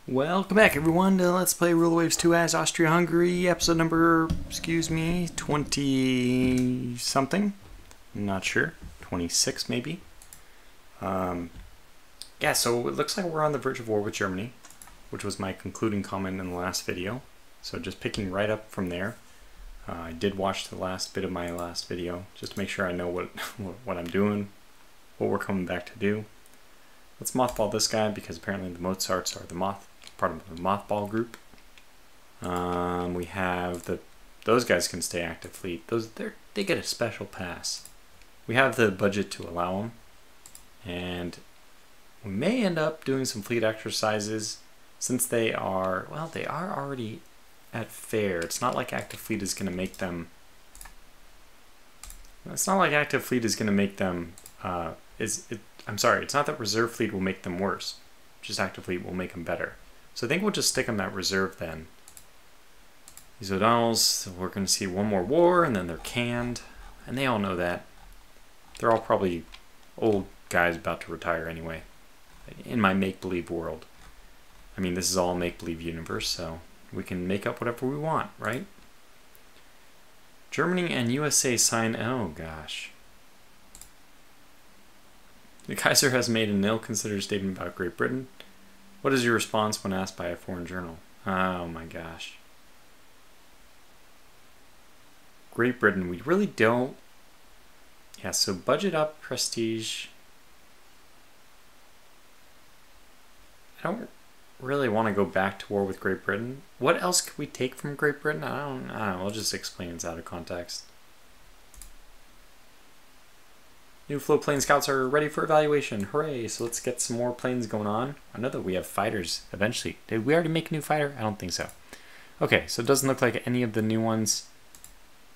Welcome back, everyone, to Let's Play Rule Waves 2 as Austria-Hungary, episode number, 20-something. Not sure. 26, maybe. Yeah, so it looks like we're on the verge of war with Germany, which was my concluding comment in the last video. So just picking right up from there. I did watch the last bit of my last video, just to make sure I know what I'm doing, what we're coming back to do. Let's mothball this guy, because apparently the Mozarts are part of the mothball group. We have those guys can stay active fleet. They get a special pass. We have the budget to allow them, and we may end up doing some fleet exercises since they are already at fair. It's not like active fleet is going to make them. It's not like active fleet is going to make them. I'm sorry. It's not that reserve fleet will make them worse. Just active fleet will make them better. So I think we'll just stick them at reserve then. These O'Donnells, we're going to see one more war, and then they're canned. And they all know that. They're all probably old guys about to retire anyway. In my make-believe world. I mean, this is all a make-believe universe, so we can make up whatever we want, right? Germany and USA sign... Oh, gosh. The Kaiser has made an ill-considered statement about Great Britain. What is your response when asked by a foreign journal? Oh my gosh. Great Britain, we really don't... Yeah, so budget up, prestige. I don't really want to go back to war with Great Britain. What else could we take from Great Britain? I don't know. I'll just explain it's out of context. New float plane scouts are ready for evaluation. Hooray! So let's get some more planes going on. I know that we have fighters eventually. Did we already make a new fighter? I don't think so. Okay, so it doesn't look like any of the new ones.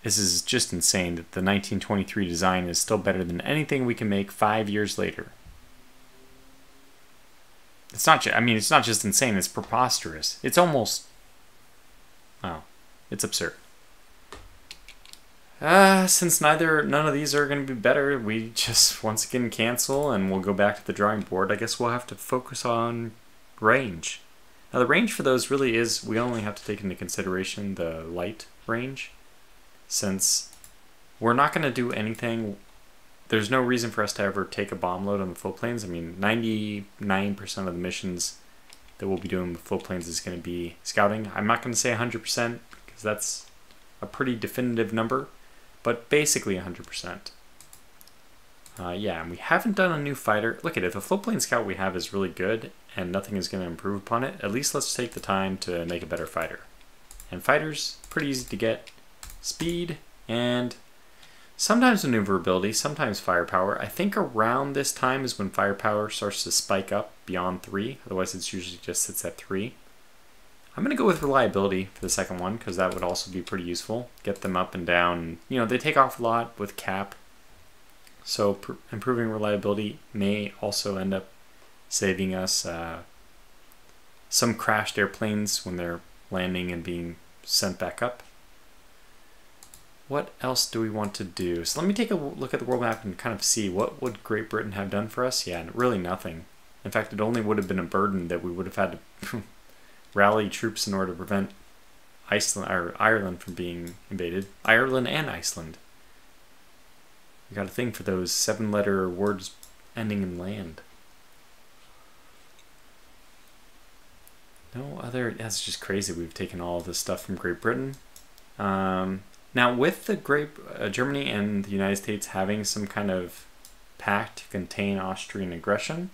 This is just insane that the 1923 design is still better than anything we can make 5 years later. It's not it's not just insane, it's preposterous. It's almost... Oh, it's absurd. Since none of these are going to be better, we just once again cancel and we'll go back to the drawing board. I guess we'll have to focus on range. Now the range for those really is, we only have to take into consideration the light range. Since we're not going to do anything, there's no reason for us to ever take a bomb load on the float planes. I mean, 99% of the missions that we'll be doing with float planes is going to be scouting. I'm not going to say 100% because that's a pretty definitive number. But basically 100%. Yeah, and we haven't done a new fighter. Look at it, if the floatplane scout we have is really good and nothing is going to improve upon it, at least let's take the time to make a better fighter. And fighters, pretty easy to get. Speed and sometimes maneuverability, sometimes firepower. I think around this time is when firepower starts to spike up beyond 3. Otherwise it's usually just sits at 3. I'm going to go with reliability for the second one, because that would also be pretty useful. Get them up and down. You know, they take off a lot with cap. So improving reliability may also end up saving us some crashed airplanes when they're landing and being sent back up. What else do we want to do? So let me take a look at the world map and kind of see what would Great Britain have done for us. Yeah, really nothing. In fact, it only would have been a burden that we would have had to... rally troops in order to prevent Ireland from being invaded. Ireland and Iceland. We got a thing for those 7-letter words ending in land. No other... That's just crazy. We've taken all of this stuff from Great Britain. Now, with the Germany and the United States having some kind of pact to contain Austrian aggression,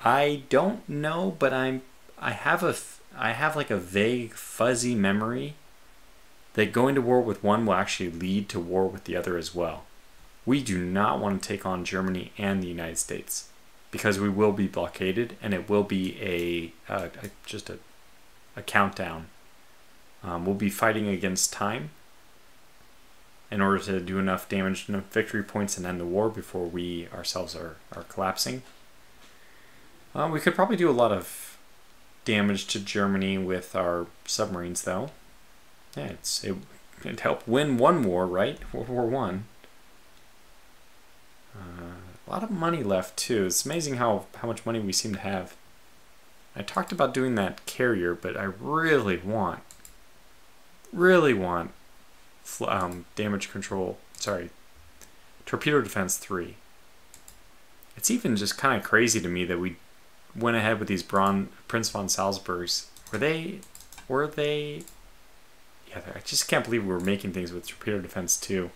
I don't know, but I have like a vague, fuzzy memory that going to war with one will actually lead to war with the other as well. We do not want to take on Germany and the United States because we will be blockaded and it will be just a countdown. We'll be fighting against time in order to do enough damage, enough victory points and end the war before we ourselves are collapsing. We could probably do a lot of damage to Germany with our submarines, though. Yeah, it helped win one war, right? World War I. A lot of money left, too. It's amazing how much money we seem to have. I talked about doing that carrier, but I really want damage control, sorry, torpedo defense 3. It's even just kind of crazy to me that we went ahead with these Prince von Salzburgs. Were they? Yeah, I just can't believe we were making things with torpedo defense 2.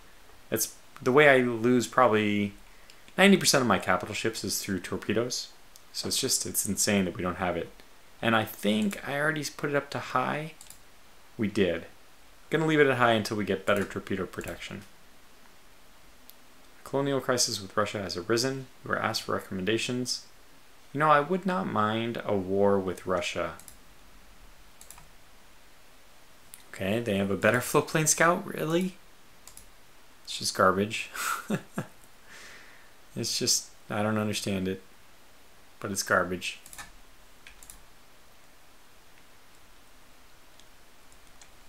It's the way I lose probably 90% of my capital ships is through torpedoes. So it's insane that we don't have it. And I think I already put it up to high. We did. Gonna leave it at high until we get better torpedo protection. Colonial crisis with Russia has arisen. We were asked for recommendations. You know, I would not mind a war with Russia. Okay, they have a better floatplane scout? Really? It's just garbage. It's just, I don't understand it. But it's garbage.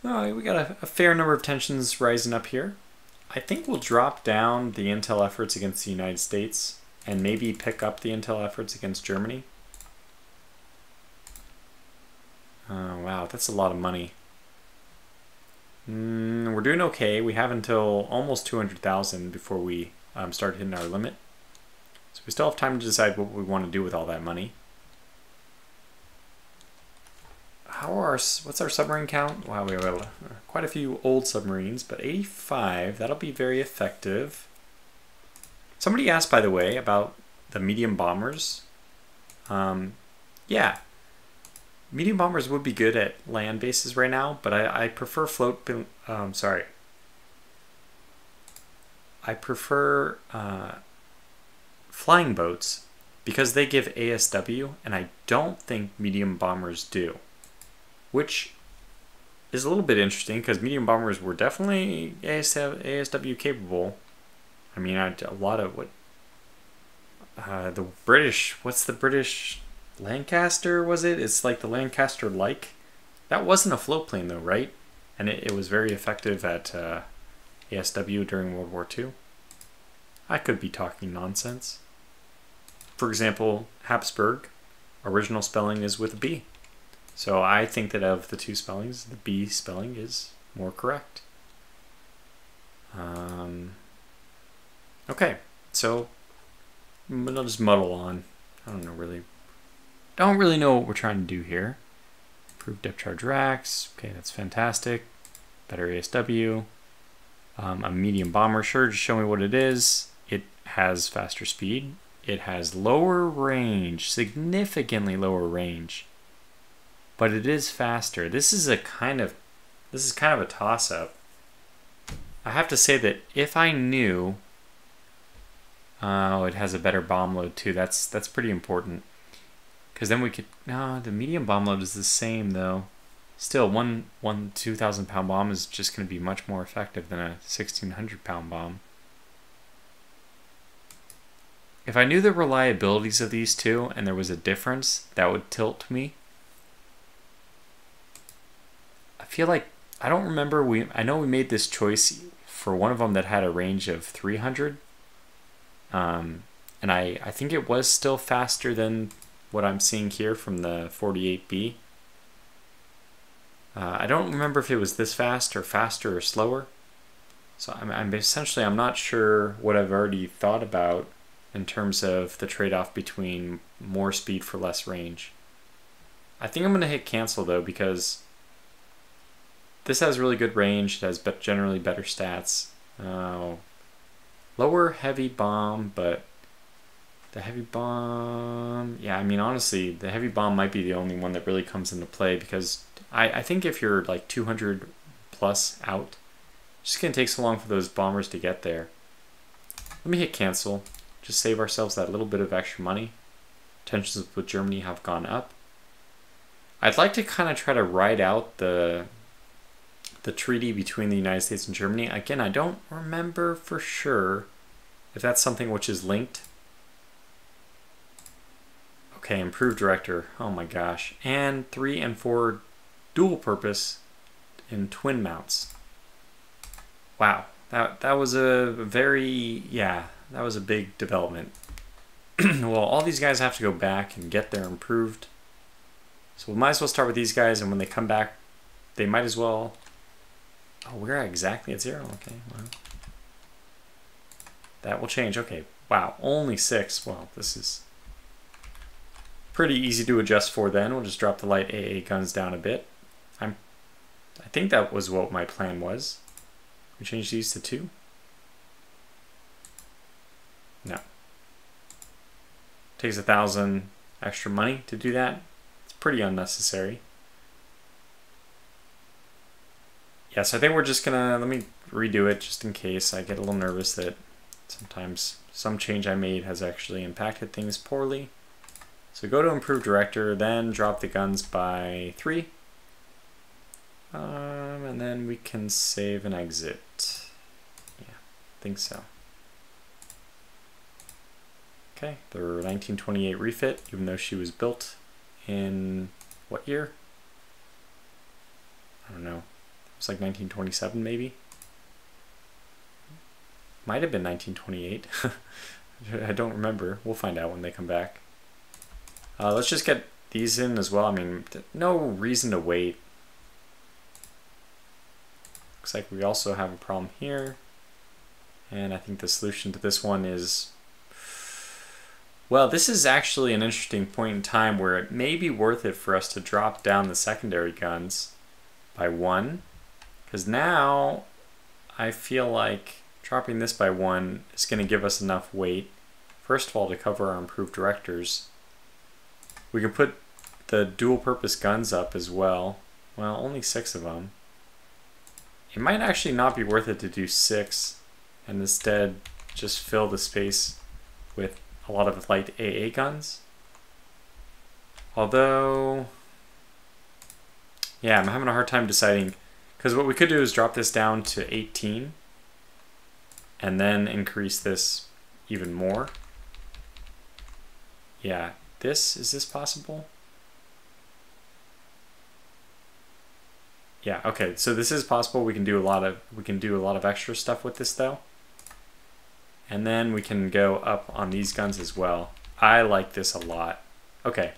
Alright, we got a fair number of tensions rising up here. I think we'll drop down the intel efforts against the United States and maybe pick up the intel efforts against Germany. Oh, wow, that's a lot of money. We're doing okay. We have until almost 200,000 before we start hitting our limit. So we still have time to decide what we want to do with all that money. What's our submarine count? Wow, we have quite a few old submarines, but 85, that'll be very effective. Somebody asked, by the way, about the medium bombers. Yeah, medium bombers would be good at land bases right now, but I prefer I prefer flying boats because they give ASW, and I don't think medium bombers do. Which is a little bit interesting because medium bombers were definitely ASW capable. I mean, a lot of what the British, what's the British Lancaster, was it? It's like the Lancaster-like. That wasn't a floatplane though, right? And it was very effective at ASW during World War II. I could be talking nonsense. For example, Habsburg, original spelling is with a B. So I think that of the two spellings, the B spelling is more correct. Okay, so I'll just muddle on. I don't really know what we're trying to do here. Improved depth charge racks. Okay, that's fantastic. Better ASW. A medium bomber, sure, just show me what it is. It has faster speed. It has lower range, significantly lower range. But it is faster. This is kind of a toss-up. I have to say that if I knew, it has a better bomb load too. That's pretty important. Because then we could, no, the medium bomb load is the same though. Still, one 2,000 pound bomb is just going to be much more effective than a 1,600 pound bomb. If I knew the reliabilities of these two and there was a difference, that would tilt me. I feel like, I don't remember, I know we made this choice for one of them that had a range of 300. And I think it was still faster than what I'm seeing here from the 48B. I don't remember if it was this fast or faster or slower. So I'm not sure what I've already thought about in terms of the trade-off between more speed for less range. I think I'm going to hit cancel though, because this has really good range. It has generally better stats. Lower heavy bomb, but the heavy bomb, yeah, I mean, honestly, the heavy bomb might be the only one that really comes into play, because I think if you're like 200 plus out, it's just going to take so long for those bombers to get there. Let me hit cancel. Just save ourselves that little bit of extra money. Tensions with Germany have gone up. I'd like to kind of try to ride out the treaty between the United States and Germany. Again, I don't remember for sure if that's something which is linked. Okay, improved director. Oh my gosh. And 3 and 4 dual purpose in twin mounts. Wow. That was a very, yeah, that was a big development. Well, all these guys have to go back and get their improved So we might as well start with these guys, and when they come back, they might as well... Oh, we're exactly at 0. Okay, wow. That will change. Okay, wow, only 6. Well, this is pretty easy to adjust for then. We'll just drop the light AA guns down a bit. I think that was what my plan was. We change these to 2? No. Takes 1,000 extra money to do that. It's pretty unnecessary. Yeah, so I think we're just gonna, let me redo it just in case. I get a little nervous that sometimes some change I made has actually impacted things poorly. So go to Improve Director, then drop the guns by 3. And then we can save and exit. Yeah, I think so. Okay, the 1928 refit, even though she was built in what year? I don't know. It was like 1927 maybe? Might have been 1928. I don't remember. We'll find out when they come back. Let's just get these in as well. I mean, no reason to wait. Looks like we also have a problem here. And I think the solution to this one is... Well, this is actually an interesting point in time where it may be worth it for us to drop down the secondary guns by 1. Because now I feel like dropping this by 1 is going to give us enough weight, first of all, to cover our improved directors. We can put the dual purpose guns up as well. Well, only 6 of them. It might actually not be worth it to do 6 and instead just fill the space with a lot of light AA guns. Although, yeah, I'm having a hard time deciding, because what we could do is drop this down to 18 and then increase this even more. Yeah, is this possible? Yeah, okay, so this is possible. We can do a lot of extra stuff with this though. And then we can go up on these guns as well. I like this a lot. Okay,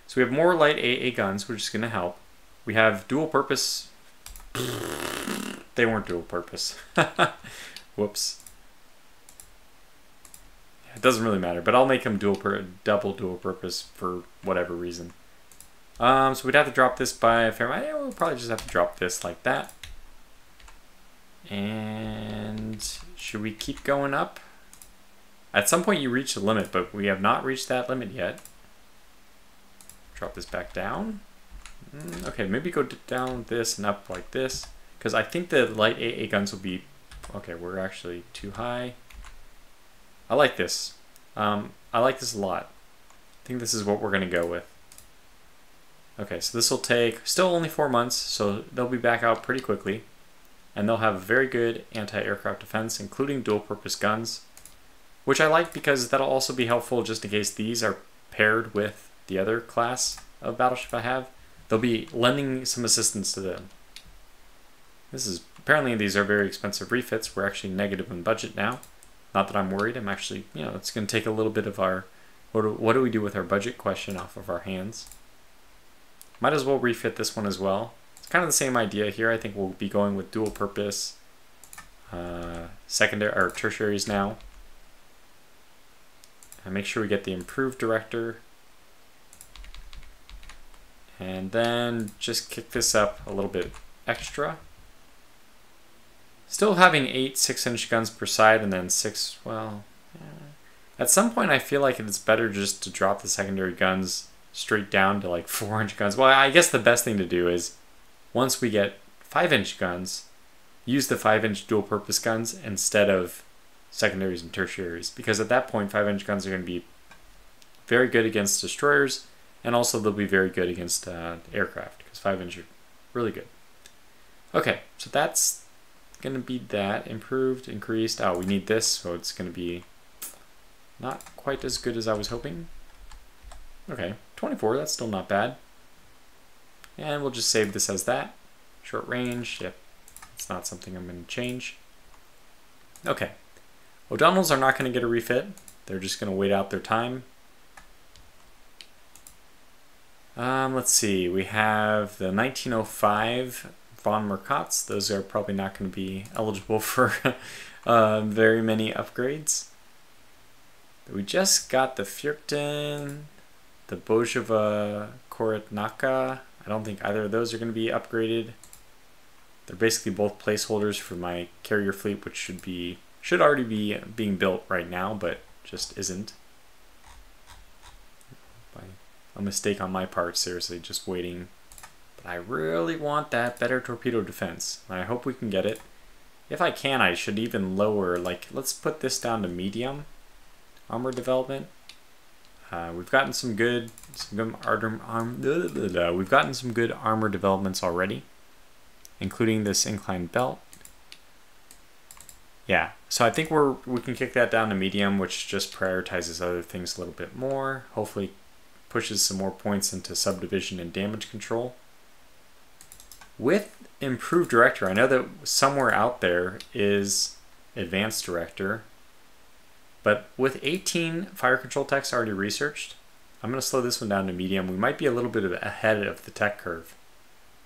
so we have more light AA guns, which is going to help. We have dual purpose. They weren't dual purpose. Whoops. It doesn't really matter, but I'll make them double dual purpose for whatever reason. So we'd have to drop this by a fair amount. Yeah, we'll probably just have to drop this like that. And should we keep going up? At some point you reach the limit, but we have not reached that limit yet. Drop this back down. Okay, maybe go down this and up like this, because I think the light AA guns will be... Okay, we're actually too high. I like this. I like this a lot. I think this is what we're going to go with. Okay, so this will take still only 4 months, so they'll be back out pretty quickly. And they'll have very good anti-aircraft defense, including dual-purpose guns, which I like because that'll also be helpful just in case these are paired with the other class of battleship I have. They'll be lending some assistance to them. Apparently these are very expensive refits. We're actually negative in budget now. Not that I'm worried. I'm actually, it's going to take a little bit of our, what do we do with our budget question off of our hands. Might as well refit this one as well. It's kind of the same idea here. I think we'll be going with dual purpose secondary or tertiaries now. And make sure we get the improved director. And then just kick this up a little bit extra. Still having 8 6-inch guns per side and then 6, well, at some point I feel like it's better just to drop the secondary guns straight down to like 4-inch guns. Well, I guess the best thing to do is once we get 5-inch guns, use the 5-inch dual purpose guns instead of secondaries and tertiaries, because at that point 5-inch guns are going to be very good against destroyers, and also they'll be very good against aircraft, because 5-inch are really good. Okay, so that's going to be that. Improved, increased. Oh, we need this, so it's going to be not quite as good as I was hoping. Okay, 24, that's still not bad. And we'll just save this as that. Short range, yep. It's not something I'm going to change. Okay. O'Donnells are not going to get a refit. They're just going to wait out their time. Let's see. We have the 1905 von Merkatz. Those are probably not going to be eligible for very many upgrades. We just got the Fürchten, the Bojeva Koretnaka. I don't think either of those are going to be upgraded. They're basically both placeholders for my carrier fleet, which should already be being built right now, but just isn't. A mistake on my part, seriously, just waiting. But I really want that better torpedo defense. I hope we can get it. If I can, I should even lower, like, let's put this down to medium armor development. We've gotten some good armor developments already, including this inclined belt. Yeah, so I think we can kick that down to medium, which just prioritizes other things a little bit more. Hopefully pushes some more points into subdivision and damage control. With improved director, I know that somewhere out there is advanced director, but with 18 fire control techs already researched, I'm going to slow this one down to medium. We might be a little bit ahead of the tech curve,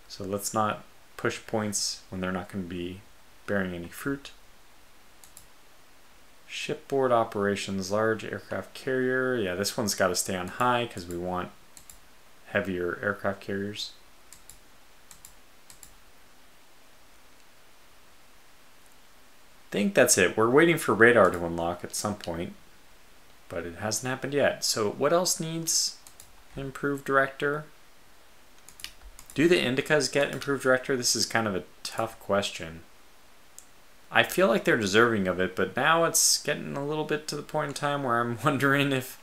so let's not push points when they're not going to be bearing any fruit. Shipboard operations, large aircraft carrier. Yeah, this one's got to stay on high because we want heavier aircraft carriers. I think that's it. We're waiting for radar to unlock at some point, but it hasn't happened yet. So what else needs improved director? Do the Indicas get improved director? This is kind of a tough question. I feel like they're deserving of it, but now it's getting a little bit to the point in time where I'm wondering if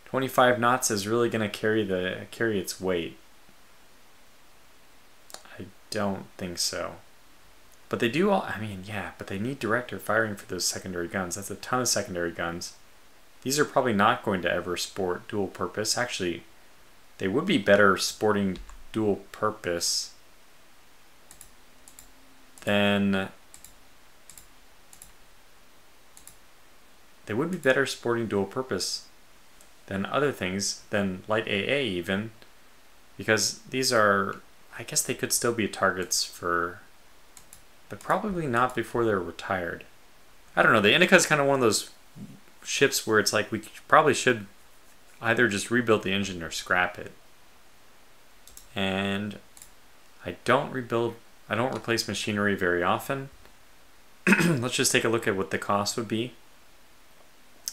25 knots is really going to carry its weight. I don't think so. But they do all, I mean, yeah, but they need director firing for those secondary guns. That's a ton of secondary guns. These are probably not going to ever sport dual purpose. Actually, they would be better sporting dual purpose than... They would be better sporting dual purpose than other things, than light AA even, because these are, I guess they could still be targets for, but probably not before they're retired. I don't know, the Indica is kind of one of those ships where it's like we probably should either just rebuild the engine or scrap it. And I don't replace machinery very often. Let's just take a look at what the cost would be.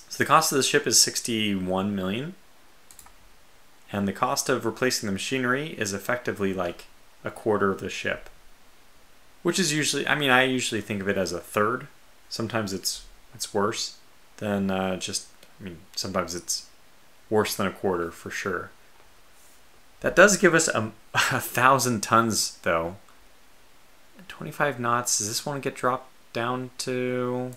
So the cost of the ship is 61 million, and the cost of replacing the machinery is effectively like a quarter of the ship, which is usually, I mean, I usually think of it as a third. Sometimes it's worse than I mean, sometimes it's worse than a quarter for sure. That does give us 1,000 tons though. 25 knots, does this one get dropped down to...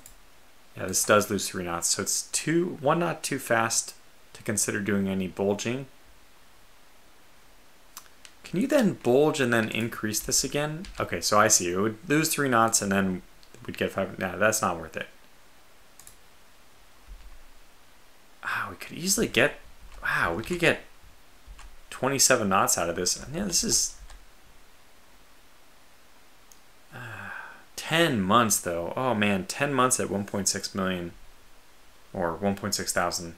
Yeah, this does lose 3 knots, so it's 1 knot too fast to consider doing any bulging. Can you then bulge and then increase this again? Okay, so I see. It would lose 3 knots and then we'd get 5. Nah, that's not worth it. Wow, we could easily get... Wow, we could get 27 knots out of this. Yeah, this is... 10 months though. Oh man, 10 months at 1.6 million or 1.6 thousand.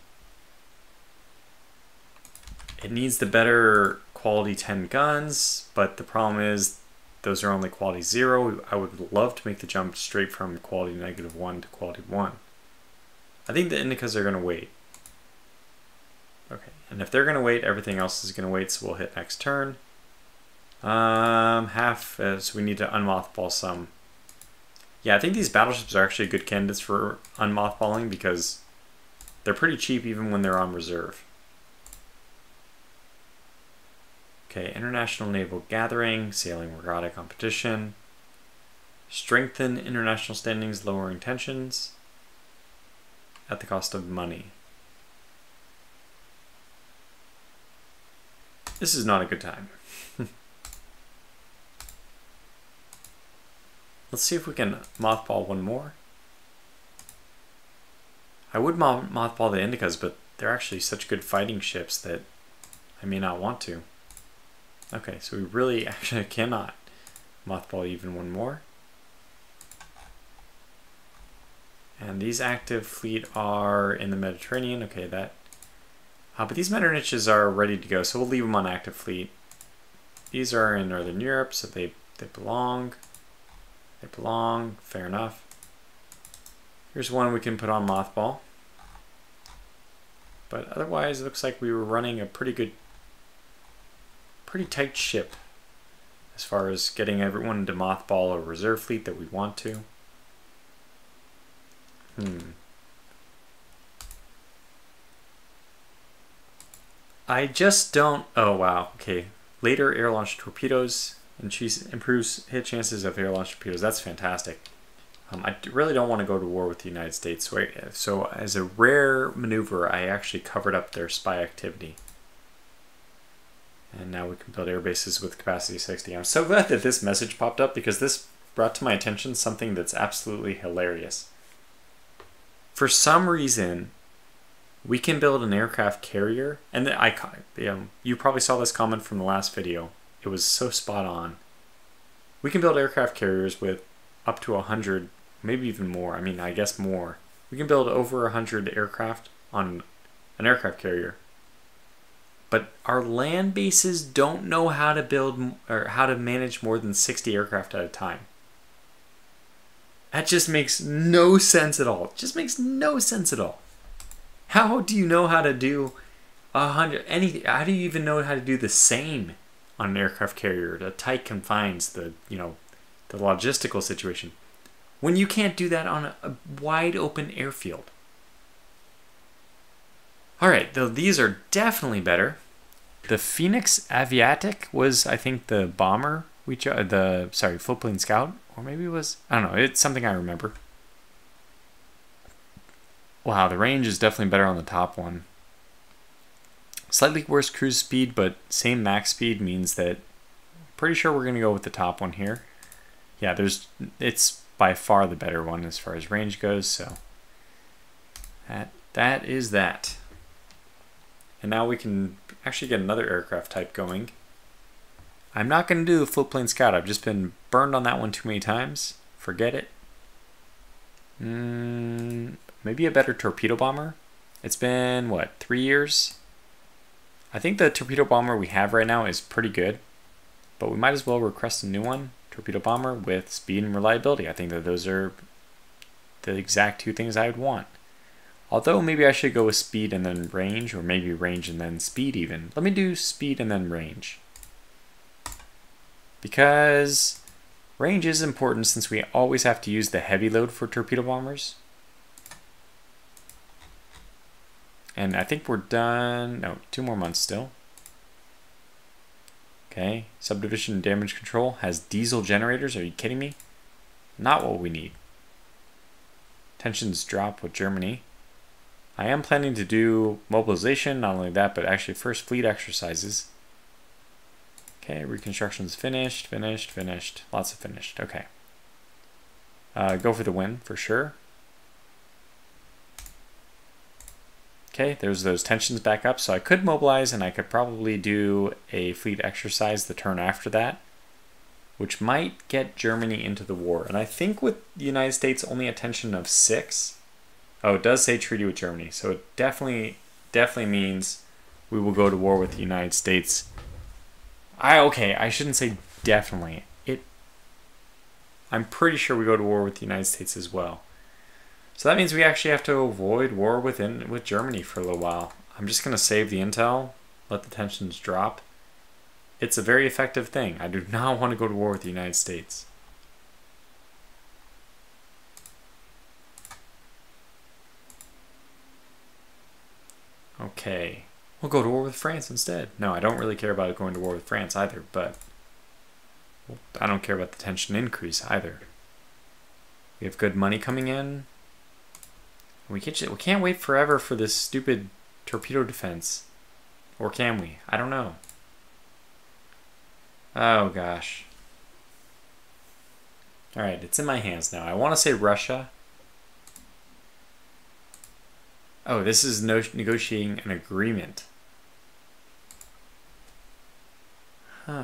It needs the better quality 10 guns, but the problem is those are only quality 0. I would love to make the jump straight from quality -1 to quality 1. I think the Indicas are going to wait. Okay, and if they're going to wait, everything else is going to wait, so we'll hit next turn. So we need to unmothball some. Yeah, I think these battleships are actually good candidates for unmothballing because they're pretty cheap even when they're on reserve. Okay, International Naval Gathering, Sailing Regatta Competition. Strengthen international standings, lowering tensions at the cost of money. This is not a good time. Let's see if we can mothball one more. I would mothball the Indicas, but they're actually such good fighting ships that I may not want to. Okay, so we really actually cannot mothball even one more. And these active fleet are in the Mediterranean. Okay, that. But these Metterniches are ready to go, so we'll leave them on active fleet. These are in Northern Europe, so they belong. They belong. Fair enough. Here's one we can put on mothball. But otherwise, it looks like we were running a pretty tight ship as far as getting everyone to mothball a reserve fleet that we want to. I just don't. Oh wow. Okay. Later air-launched torpedoes improves hit chances of air-launched torpedoes. That's fantastic. I really don't want to go to war with the United States. So as a rare maneuver, I actually covered up their spy activity. And now we can build air bases with capacity 60. I'm so glad that this message popped up because this brought to my attention something that's absolutely hilarious. For some reason, we can build an aircraft carrier, and you probably saw this comment from the last video. It was so spot on. We can build aircraft carriers with up to 100, maybe even more. I mean, I guess more. We can build over 100 aircraft on an aircraft carrier. But our land bases don't know how to build or how to manage more than 60 aircraft at a time. That just makes no sense at all. It just makes no sense at all. How do you know how to do 100 anything? How do you even know how to do the same on an aircraft carrier? The tight confines, the logistical situation, when you can't do that on a wide open airfield. All right, though these are definitely better. The Phoenix Aviatic was, I think, the bomber floatplane scout, or maybe it was, I don't know. It's something I remember. Wow, the range is definitely better on the top one. Slightly worse cruise speed, but same max speed means that I'm pretty sure we're gonna go with the top one here. Yeah, it's by far the better one as far as range goes, so that is that. And now we can actually get another aircraft type going. I'm not going to do the floatplane scout. I've just been burned on that one too many times. Forget it. Maybe a better torpedo bomber. It's been, what, 3 years? I think the torpedo bomber we have right now is pretty good, but we might as well request a new one. Torpedo bomber with speed and reliability. I think that those are the exact two things I would want. Although maybe I should go with speed and then range, or maybe range and then speed even. Let me do speed and then range. Because range is important since we always have to use the heavy load for torpedo bombers. And I think we're done. No, 2 more months still. Okay, subdivision damage control has diesel generators. Are you kidding me? Not what we need. Tensions drop with Germany. I am planning to do mobilization, not only that, but actually first fleet exercises. Okay, reconstruction's finished. Lots of finished, okay. Go for the win, for sure. Okay, there's those tensions back up, so I could mobilize and I could probably do a fleet exercise the turn after that, which might get Germany into the war. And I think with the United States only a tension of 6. Oh, it does say treaty with Germany, so it definitely means we will go to war with the United States. Okay, I shouldn't say definitely. I'm pretty sure we go to war with the United States as well. So that means we actually have to avoid war with Germany for a little while. I'm just going to save the intel, let the tensions drop. It's a very effective thing. I do not want to go to war with the United States. Okay, we'll go to war with France instead. No, I don't really care about going to war with France either, but I don't care about the tension increase either. We have good money coming in. We can't wait forever for this stupid torpedo defense. Or can we? I don't know. Oh gosh. Alright, it's in my hands now. I want to say Russia. Oh, this is negotiating an agreement. Huh.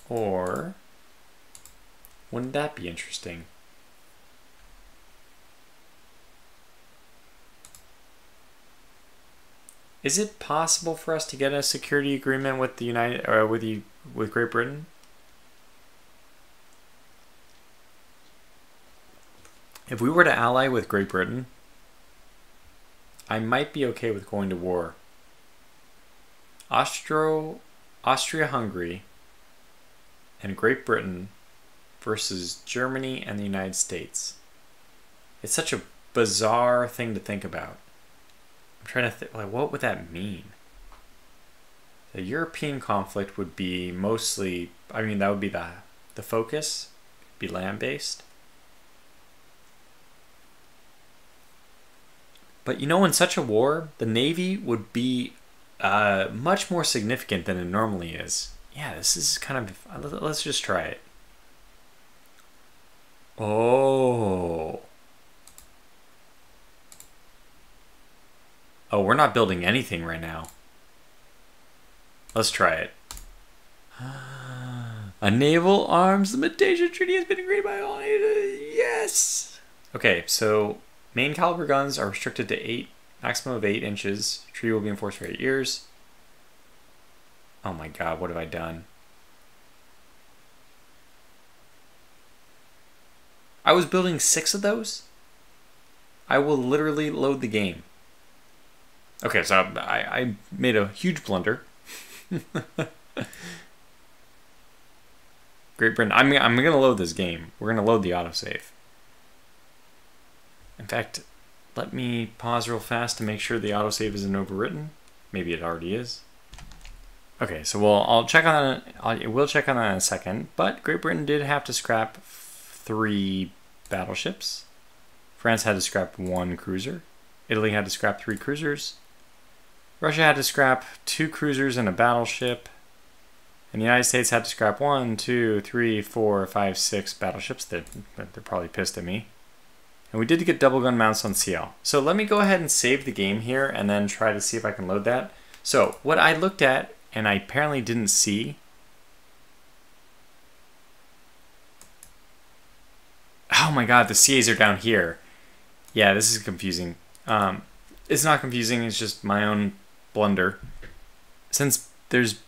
Or wouldn't that be interesting? Is it possible for us to get a security agreement with the with Great Britain? If we were to ally with Great Britain, I might be okay with going to war. Austria-Hungary and Great Britain versus Germany and the United States. It's such a bizarre thing to think about. I'm trying to think, like, what would that mean? The European conflict would be mostly, I mean, that would be the focus, be land-based. But you know, in such a war, the Navy would be much more significant than it normally is. Yeah, this is kind of, let's just try it. Oh. Oh, we're not building anything right now. Let's try it. A naval arms limitation treaty has been agreed by all. Yes. Okay, so main caliber guns are restricted to maximum of 8 inches. Treaty will be enforced for 8 years. Oh my God, what have I done? I was building 6 of those? I will literally load the game. Okay, so I made a huge blunder. Great Britain. I'm going to load this game. We're going to load the autosave. In fact, let me pause real fast to make sure the autosave isn't overwritten. Maybe it already is. Okay, so I'll check on that. We'll check on that in a second. But Great Britain did have to scrap 3 battleships. France had to scrap 1 cruiser. Italy had to scrap 3 cruisers. Russia had to scrap 2 cruisers and a battleship. And the United States had to scrap 1, 2, 3, 4, 5, 6 battleships. They're probably pissed at me. And we did get double gun mounts on CL. So let me go ahead and save the game here and then try to see if I can load that. So what I looked at and I apparently didn't see. Oh my God, the CAs are down here. Yeah, this is confusing. It's not confusing, it's just my own blunder. Since there's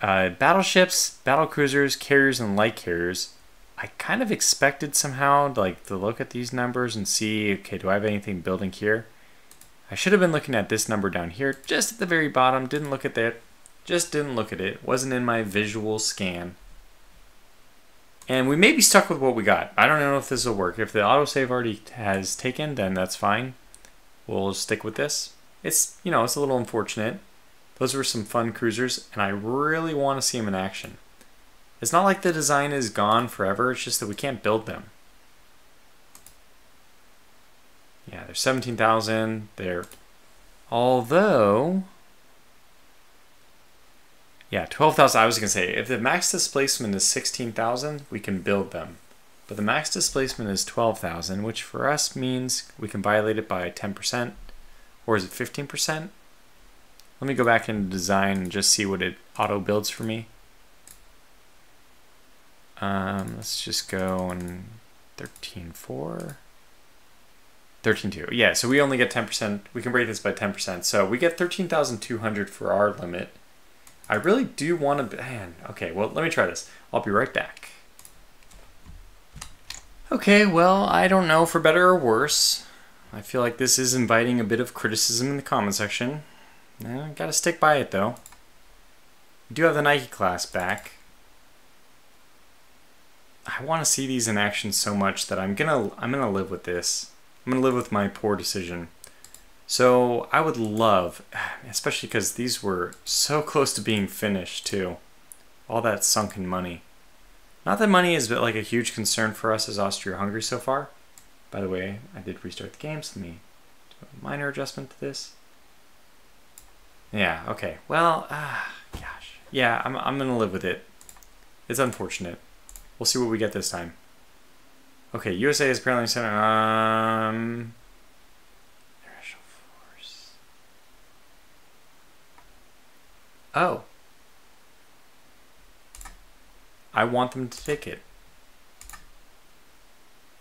battleships, battle cruisers, carriers, and light carriers, I kind of expected somehow to look at these numbers and see, okay, do I have anything building here? I should have been looking at this number down here, just at the very bottom. Didn't look at that. Just didn't look at it. Wasn't in my visual scan. And we may be stuck with what we got. I don't know if this will work. If the autosave already has taken, then that's fine. We'll stick with this. It's, you know, it's a little unfortunate. Those were some fun cruisers, and I really want to see them in action. It's not like the design is gone forever, it's just that we can't build them. Yeah, they're 17,000. They're, although, yeah, 12,000. I was going to say, if the max displacement is 16,000, we can build them. But the max displacement is 12,000, which for us means we can violate it by 10%. Or is it 15%? Let me go back into design and just see what it auto builds for me. Let's just go and 13.4. 13.2. Yeah, so we only get 10%. We can break this by 10%. So we get 13,200 for our limit. I really do want to... Man, okay, well, let me try this. I'll be right back. Okay, well, I don't know for better or worse. I feel like this is inviting a bit of criticism in the comment section. Gotta stick by it, though. We do have the Nike class back. I want to see these in action so much that I'm gonna live with this. I'm gonna live with my poor decision. So I would love, especially because these were so close to being finished too. All that sunken money. Not that money is like a huge concern for us as Austria-Hungary so far. By the way, I did restart the game, so let me do a minor adjustment to this. Yeah, okay. Well, gosh. Yeah, I'm gonna live with it. It's unfortunate. We'll see what we get this time. Okay, USA is apparently sent. International force. Oh. I want them to take it.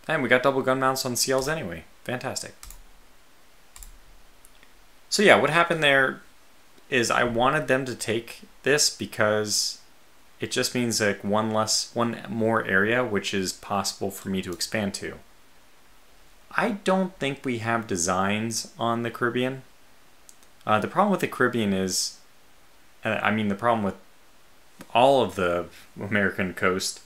And we got double gun mounts on CLs anyway. Fantastic. So yeah, what happened there is I wanted them to take this because it just means like one more area which is possible for me to expand to. I don't think we have designs on the Caribbean. The problem with the Caribbean is, I mean the problem with all of the American coast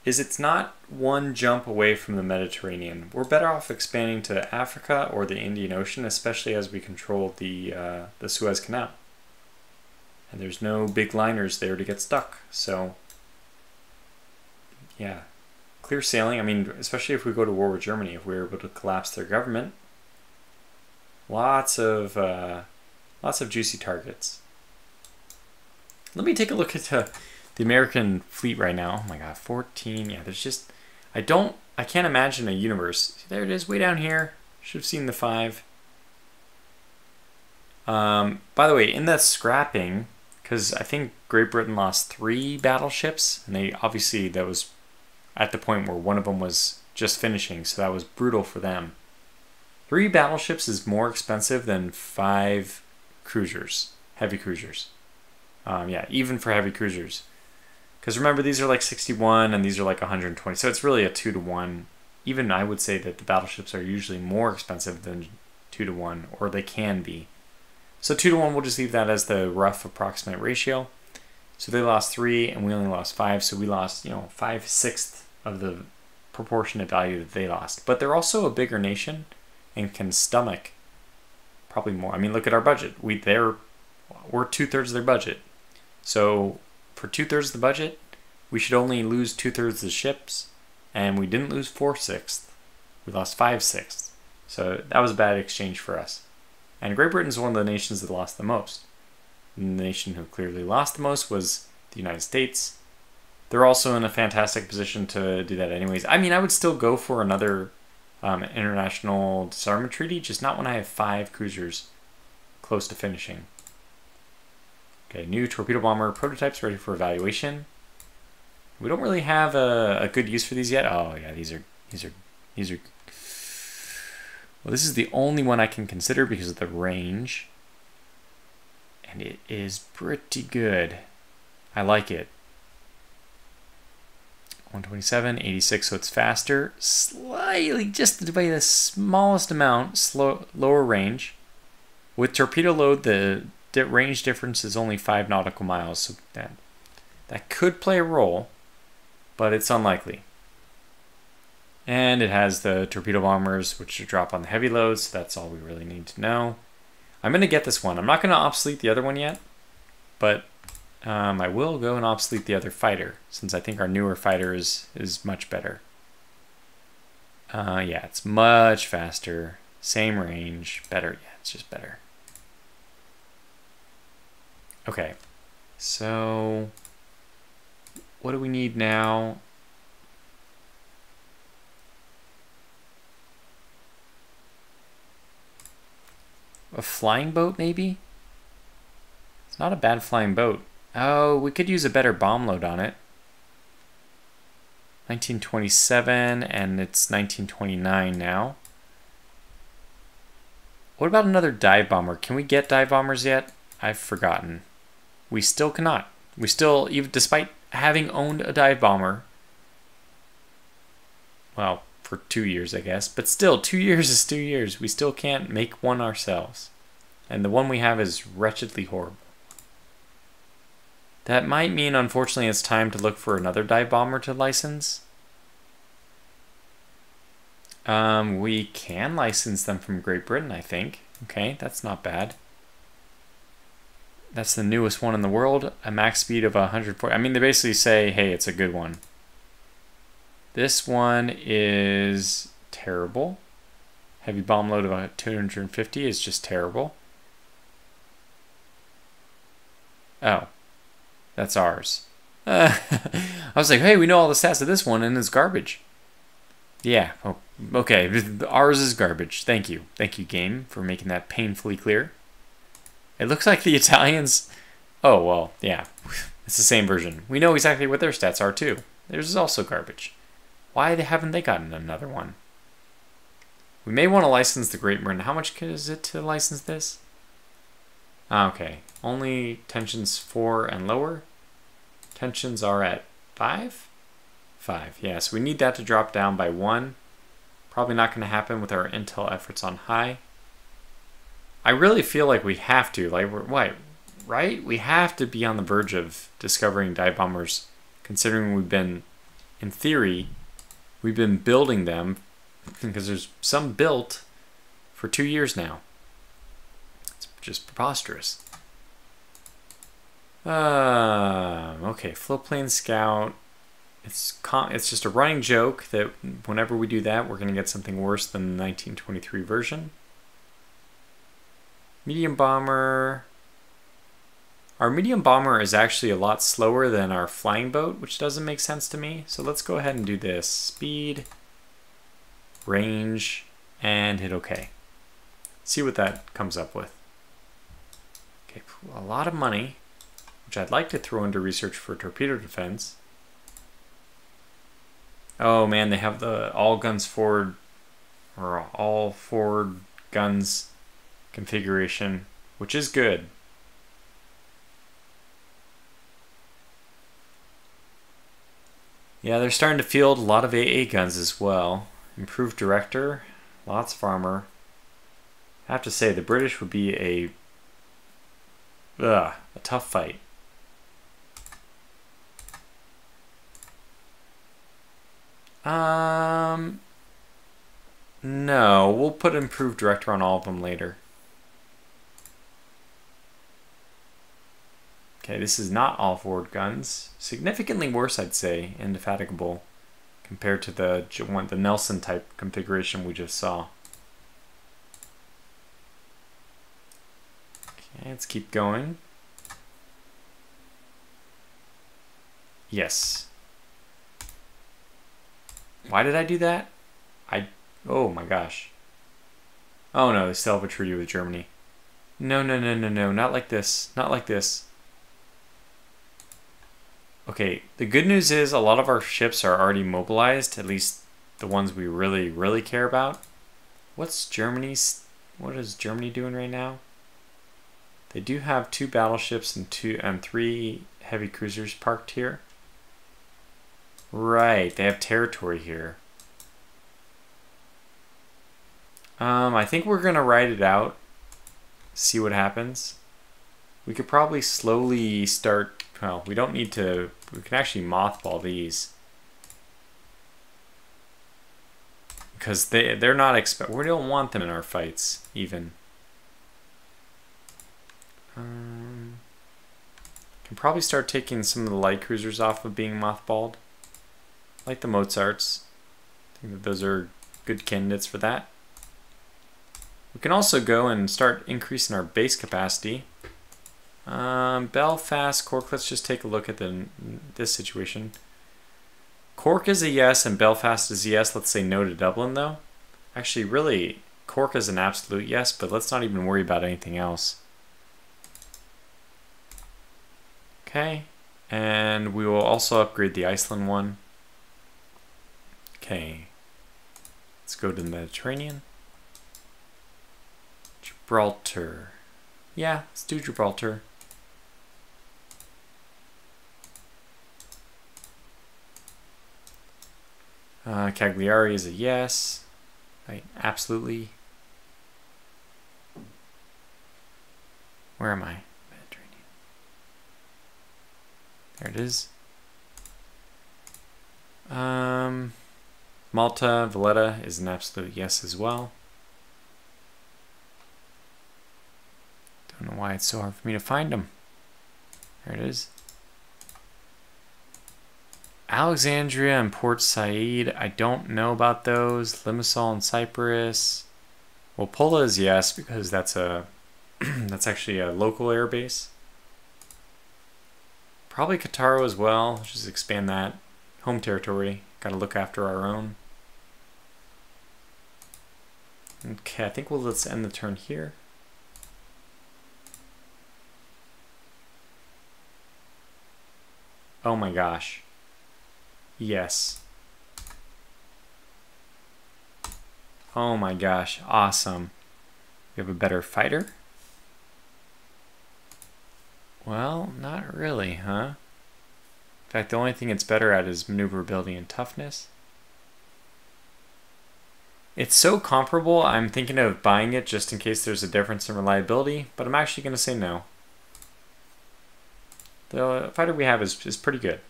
is it's not one jump away from the Mediterranean. We're better off expanding to Africa or the Indian Ocean, especially as we control the Suez Canal. And there's no big liners there to get stuck. So, yeah, clear sailing. I mean, especially if we go to war with Germany, if we're able to collapse their government, lots of juicy targets. Let me take a look at the American fleet right now. Oh my god, 14. Yeah, there's just... I can't imagine a universe. See, there it is, way down here. Should have seen the 5. By the way, in that scrapping, because I think Great Britain lost 3 battleships, and they obviously, that was at the point where one of them was just finishing, so that was brutal for them. 3 battleships is more expensive than 5 cruisers, heavy cruisers. Yeah, even for heavy cruisers. Because remember, these are like 61 and these are like 120. So it's really a 2-to-1. Even I would say that the battleships are usually more expensive than 2-to-1, or they can be. So 2-to-1, we'll just leave that as the rough approximate ratio. So they lost 3 and we only lost 5. So we lost, 5/6 of the proportionate value that they lost. But they're also a bigger nation and can stomach probably more. I mean, look at our budget. We're 2/3 of their budget. So for 2/3 of the budget, we should only lose 2/3 of the ships, and we didn't lose 4/6. We lost 5/6. So that was a bad exchange for us. And Great Britain's one of the nations that lost the most. And the nation who clearly lost the most was the United States. They're also in a fantastic position to do that anyways. I mean, I would still go for another international disarmament treaty, just not when I have 5 cruisers close to finishing. Okay, new torpedo bomber prototypes ready for evaluation. We don't really have a good use for these yet. Oh yeah, these are. Well, this is the only one I can consider because of the range, and it is pretty good. I like it. 127, 86, so it's faster, slightly, just by the smallest amount, lower range. With torpedo load, the range difference is only 5 nautical miles, so that could play a role, but it's unlikely. And it has the torpedo bombers, which drop on the heavy loads, so that's all we really need to know. I'm going to get this one. I'm not going to obsolete the other one yet, but I will go and obsolete the other fighter, since I think our newer fighter is much better. Yeah, it's much faster, same range, better. Yeah, it's just better. Okay, so what do we need now? A flying boat, maybe? It's not a bad flying boat. Oh, we could use a better bomb load on it. 1927, and it's 1929 now. What about another dive bomber? Can we get dive bombers yet? I've forgotten. We still cannot. We still, even despite having owned a dive bomber, well, for 2 years, I guess, but still, 2 years is 2 years. We still can't make one ourselves. And the one we have is wretchedly horrible. That might mean, unfortunately, it's time to look for another dive bomber to license. We can license them from Great Britain, I think. Okay, that's not bad. That's the newest one in the world. A max speed of 140. I mean, they basically say, hey, it's a good one. This one is terrible. Heavy bomb load of 250 is just terrible. Oh, that's ours. I was like, hey, we know all the stats of this one, and it's garbage. Yeah, oh, okay, ours is garbage. Thank you. Thank you, game, for making that painfully clear. It looks like the Italians Oh, well, yeah. It's the same version. We know exactly what their stats are, too. Theirs is also garbage. Why haven't they gotten another one? We may want to license the Great Marine. How much is it to license this? Okay. Only tensions 4 and lower. Tensions are at 5? 5, yeah. So we need that to drop down by 1. Probably not going to happen with our intel efforts on high. I really feel like we have to. Like, what? Right? We have to be on the verge of discovering dive bombers, considering we've been, in theory, we've been building them, because there's some built for 2 years now. It's just preposterous. Okay, floatplane scout. It's just a running joke that whenever we do that, we're going to get something worse than the 1923 version. Medium bomber. Our medium bomber is actually a lot slower than our flying boat, which doesn't make sense to me. So let's go ahead and do this. Speed, range, and hit OK. See what that comes up with. Okay, a lot of money, which I'd like to throw into research for torpedo defense. Oh man, they have the all guns forward, or all forward guns configuration, which is good. Yeah, they're starting to field a lot of AA guns as well. Improved director, lots of armor. I have to say, the British would be a tough fight. No, we'll put improved director on all of them later. Okay, this is not all forward guns. Significantly worse, I'd say, indefatigable, compared to the Nelson type configuration we just saw. Okay, let's keep going. Yes. Why did I do that? Oh my gosh. Oh no, they still have a treaty with Germany. No, no, no, no, no, not like this. Not like this. Okay, the good news is a lot of our ships are already mobilized, at least the ones we really, really care about. What is Germany doing right now? They do have 2 battleships and 3 heavy cruisers parked here. Right, they have territory here. I think we're gonna ride it out, see what happens. We could probably slowly start. Well, we don't need to. We can actually mothball these because they're not we don't want them in our fights even. Can probably start taking some of the light cruisers off of being mothballed, like the Mozarts. I think that those are good candidates for that. We can also go and start increasing our base capacity. Belfast, Cork, let's just take a look at this situation. Cork is a yes and Belfast is a yes. Let's say no to Dublin though. Actually, really, Cork is an absolute yes, but let's not even worry about anything else. Okay, and we will also upgrade the Iceland one. Okay, let's go to the Mediterranean. Gibraltar. Yeah, let's do Gibraltar. Cagliari is a yes. Right, absolutely. Where am I? Mediterranean. There it is. Malta, Valletta is an absolute yes as well. Don't know why it's so hard for me to find them. There it is. Alexandria and Port Said, I don't know about those. Limassol and Cyprus. Well, Pola is yes because that's a that's actually a local air base. Probably Qatar as well. Let's just expand that. Home territory. Got to look after our own. Okay, I think let's end the turn here. Oh my gosh. Yes. Oh my gosh, awesome. We have a better fighter? Well, not really, huh? In fact, the only thing it's better at is maneuverability and toughness. It's so comparable, I'm thinking of buying it just in case there's a difference in reliability, but I'm actually going to say no. The fighter we have is pretty good.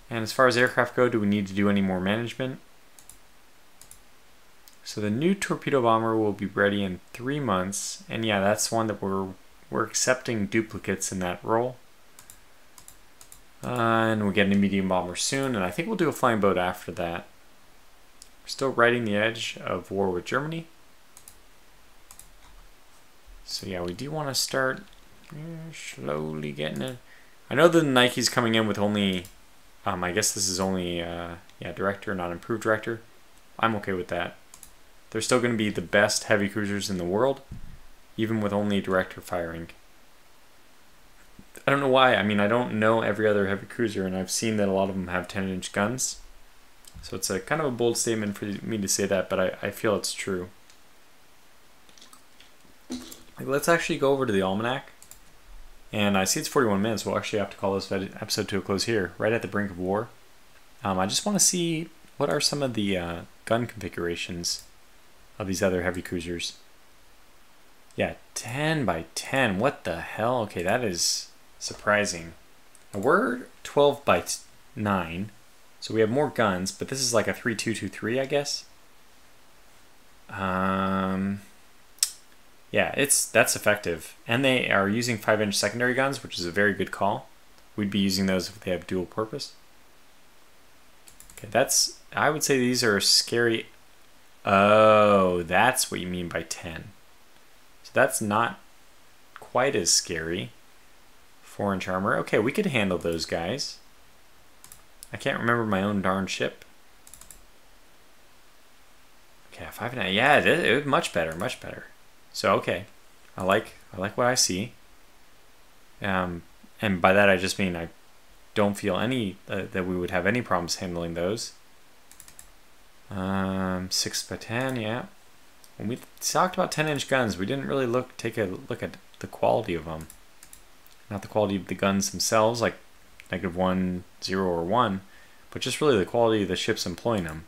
And as far as aircraft go, do we need to do any more management? So the new torpedo bomber will be ready in 3 months, and yeah, that's one that we're accepting duplicates in that role. And we're getting a medium bomber soon, and I think we'll do a flying boat after that. We're still riding the edge of war with Germany. So yeah, we do want to start slowly getting it. I know the Nike's coming in with only, I guess this is only, yeah, director, not improved director. I'm okay with that. They're still going to be the best heavy cruisers in the world, even with only director firing. I don't know why. I mean, I don't know every other heavy cruiser, and I've seen that a lot of them have 10-inch guns. So it's a kind of a bold statement for me to say that, but I feel it's true. Like, let's actually go over to the almanac. And I see it's 41 minutes. We'll actually have to call this episode to a close here, right at the brink of war. I just want to see what are some of the gun configurations of these other heavy cruisers. Yeah, 10 by 10. What the hell? Okay, that is surprising. Now we're 12 by 9, so we have more guns, but this is like a 3-2-2-3, I guess. Yeah, that's effective. And they are using 5-inch secondary guns, which is a very good call. We'd be using those if they have dual purpose. Okay, I would say these are scary. Oh, that's what you mean by 10. So that's not quite as scary. 4-inch armor. Okay, we could handle those guys. I can't remember my own darn ship. Okay, 5.9. Yeah, it was much better, much better. So okay, I like what I see. And by that I just mean I don't feel any that we would have any problems handling those. 6 by 10, yeah. When we talked about 10-inch guns, we didn't really take a look at the quality of them. Not the quality of the guns themselves, like -1, 0, or 1, but just really the quality of the ships employing them.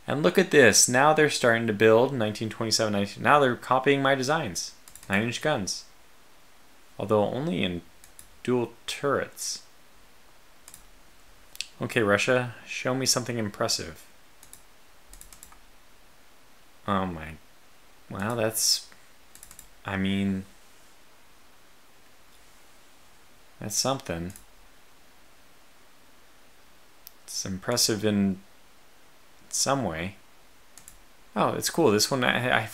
And look at this. Now they're starting to build 1927, 19. Now they're copying my designs. 9-inch guns. Although only in dual turrets. Okay, Russia, show me something impressive. Oh my. Well, that's. I mean. That's something. It's impressive in some way. Oh, it's cool. This one, I'm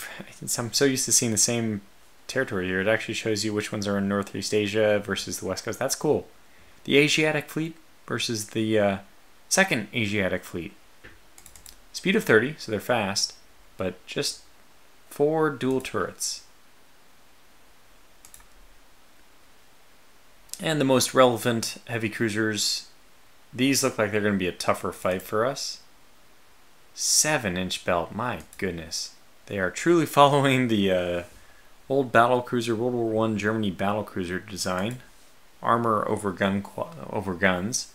so used to seeing the same territory here. It actually shows you which ones are in Northeast Asia versus the West Coast. That's cool. The Asiatic fleet versus the second Asiatic fleet. Speed of 30, so they're fast, but just 4 dual turrets. And the most relevant heavy cruisers, these look like they're going to be a tougher fight for us. 7-inch belt, my goodness. They are truly following the old battle cruiser, World War I Germany battle cruiser design. Armor over guns.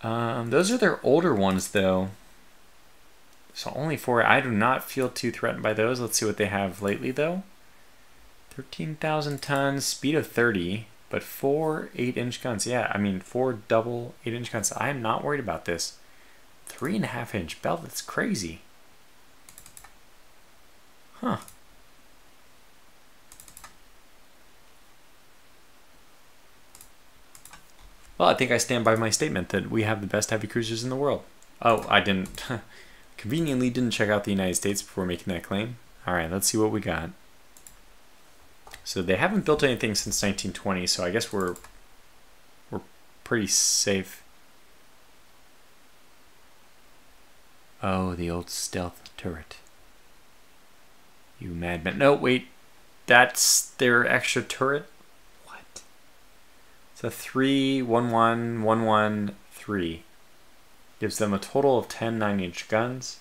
Those are their older ones though. So only 4. I do not feel too threatened by those. Let's see what they have lately though. 13,000 tons, speed of 30, but 4 8-inch guns. Yeah, I mean 4 double 8-inch guns. I am not worried about this. 3.5-inch belt, that's crazy. Huh. Well, I think I stand by my statement that we have the best heavy cruisers in the world. Oh, I conveniently didn't check out the United States before making that claim. Alright, let's see what we got. So they haven't built anything since 1920, so I guess we're pretty safe. Oh, the old stealth turret. You madman. No, wait. That's their extra turret? What? the 3-1-1-1-1-3 gives them a total of 10 9-inch guns.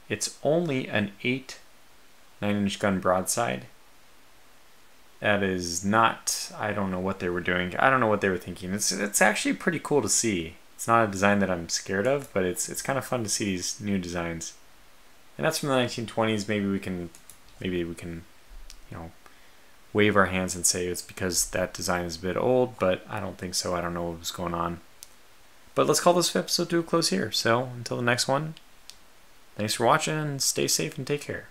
It's only an 8 9-inch gun broadside. That is not, I don't know what they were doing. I don't know what they were thinking. It's actually pretty cool to see. It's not a design that I'm scared of, but it's kind of fun to see these new designs. And that's from the 1920s. Maybe we can, you know, wave our hands and say it's because that design is a bit old, but I don't think so. I don't know what was going on. But let's call this episode to a close here. So until the next one, thanks for watching, stay safe and take care.